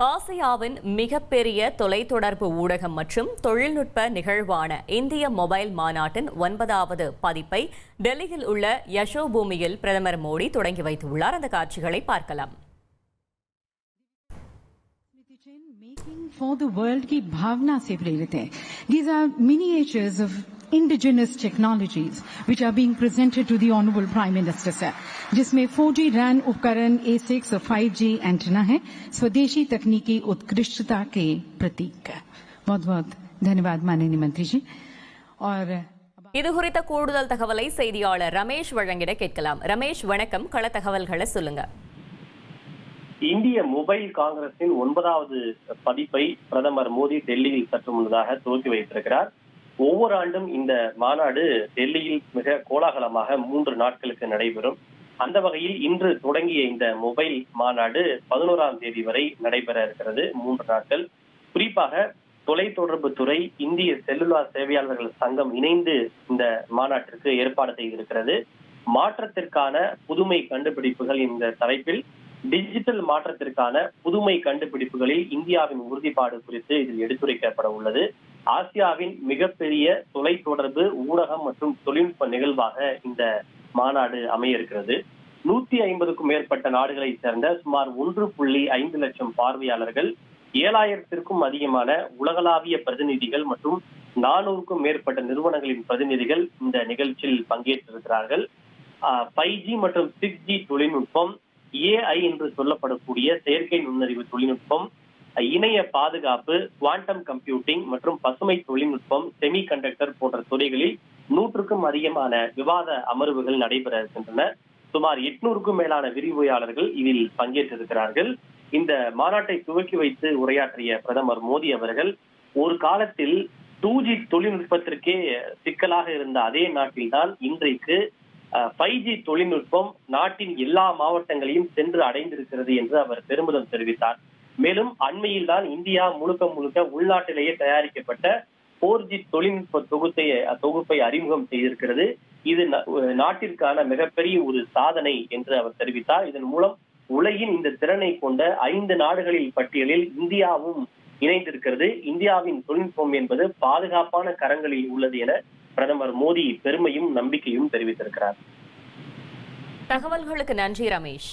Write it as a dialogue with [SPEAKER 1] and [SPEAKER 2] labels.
[SPEAKER 1] ஆசியாவின் மிகப்பெரிய தொலைத்தொடர்பு ஊடகம் மற்றும் தொழில்நுட்ப நிகழ்வான இந்திய மொபைல் மாநாட்டின் 9வது பதிப்பை டெல்லியில் உள்ள யசோபூமியில் பிரதமர் மோடி தொடங்கி வைத்துள்ளார். அந்த காட்சிகளை பார்க்கலாம்.
[SPEAKER 2] For the world की भावना से प्रेरित है. These are miniatures of indigenous technologies which are being presented to the Honorable Prime Minister sir. जिसमें 4G RAN उपकरण A6 और 5G एंटीना है. स्वदेशी तकनीकी उत्कृष्टता के प्रतीक है. बहुत-बहुत धन्यवाद माननीय मंत्री जी. और
[SPEAKER 1] இது குறித்த கூடுதல் தகவலை செய்தியாளர் ரமேஷ் வழங்கிட கேட்கலாம். ரமேஷ் வணக்கம், கள தகவல்களை சொல்லுங்க.
[SPEAKER 3] இந்திய மொபைல் காங்கிரசின் 9வது பதிப்பை பிரதமர் மோடி டெல்லியில் சற்று முன்னதாக துவக்கி வைத்திருக்கிறார். ஒவ்வொரு ஆண்டும் இந்த மாநாடு டெல்லியில் மிக கோலாகலமாக 3 நாட்களுக்கு நடைபெறும். அந்த வகையில் இன்று தொடங்கிய இந்த மொபைல் மாநாடு 11ஆம் தேதி வரை நடைபெற இருக்கிறது. 3 நாட்கள். குறிப்பாக தொலைத்தொடர்பு துறை, இந்திய செல்லுலார் சேவையாளர்கள் சங்கம் இணைந்து இந்த மாநாட்டிற்கு ஏற்பாடு செய்திருக்கிறது. மாற்றத்திற்கான புதுமை கண்டுபிடிப்புகள் என்ற தலைப்பில் டிஜிட்டல் மாற்றத்திற்கான புதுமை கண்டுபிடிப்புகளில் இந்தியாவின் உறுதிப்பாடு குறித்து இதில் எடுத்துரைக்கப்பட உள்ளது. ஆசியாவின் மிகப்பெரிய தொலைத்தொடர்பு ஊடகம் மற்றும் தொழில்நுட்ப நிகழ்வாக இந்த மாநாடு அமைய இருக்கிறது. 150க்கும் மேற்பட்ட நாடுகளை சேர்ந்த சுமார் 1.5 லட்சம் பார்வையாளர்கள், 7000த்திற்கும் அதிகமான உலகளாவிய பிரதிநிதிகள் மற்றும் 400க்கும் மேற்பட்ட நிறுவனங்களின் பிரதிநிதிகள் இந்த நிகழ்ச்சியில் பங்கேற்றிருக்கிறார்கள். 5G மற்றும் 6G தொழில்நுட்பம், AI என்று சொல்லப்படக்கூடிய செயற்கை நுண்ணறிவு தொழில்நுட்பம், இணைய பாதுகாப்பு, குவாண்டம் கம்ப்யூட்டிங் மற்றும் பசுமை தொழில்நுட்பம், செமி கண்டக்டர் போன்ற துறைகளில் 100க்கும் அதிகமான விவாத அமர்வுகள் நடைபெற இருக்கின்றன. சுமார் 800க்கும் மேலான விரிவுரையாளர்கள் இதில் பங்கேற்றிருக்கிறார்கள். இந்த மாநாட்டை துவக்கி வைத்து உரையாற்றிய பிரதமர் மோடி அவர்கள், ஒரு காலத்தில் 2G தொழில்நுட்பத்திற்கே சிக்கலாக இருந்த அதே நாட்டில்தான் இன்றைக்கு 5G தொழில்நுட்பம் நாட்டின் எல்லா மாவட்டங்களையும் சென்று அடைந்திருக்கிறது என்று அவர் பெருமிதம் தெரிவித்தார். மேலும் அண்மையில் தான் இந்தியா முழுக்க உள்நாட்டிலேயே தயாரிக்கப்பட்ட 4G தொழில்நுட்ப தொகுப்பை அறிமுகம் செய்திருக்கிறது. இது நாட்டிற்கான மிகப்பெரிய ஒரு சாதனை என்று அவர் தெரிவித்தார். இதன் மூலம் உலகின் இந்த திறனை கொண்ட 5 நாடுகளில் பட்டியலில் இந்தியாவும் இணைந்திருக்கிறது. இந்தியாவின் தொழில்நுட்பம் என்பது பாதுகாப்பான கரங்களில் உள்ளது என பிரதமர் மோடி பெருமையும் நம்பிக்கையும் தெரிவித்திருக்கிறார்.
[SPEAKER 1] தகவல்களுக்கு நன்றி ரமேஷ்.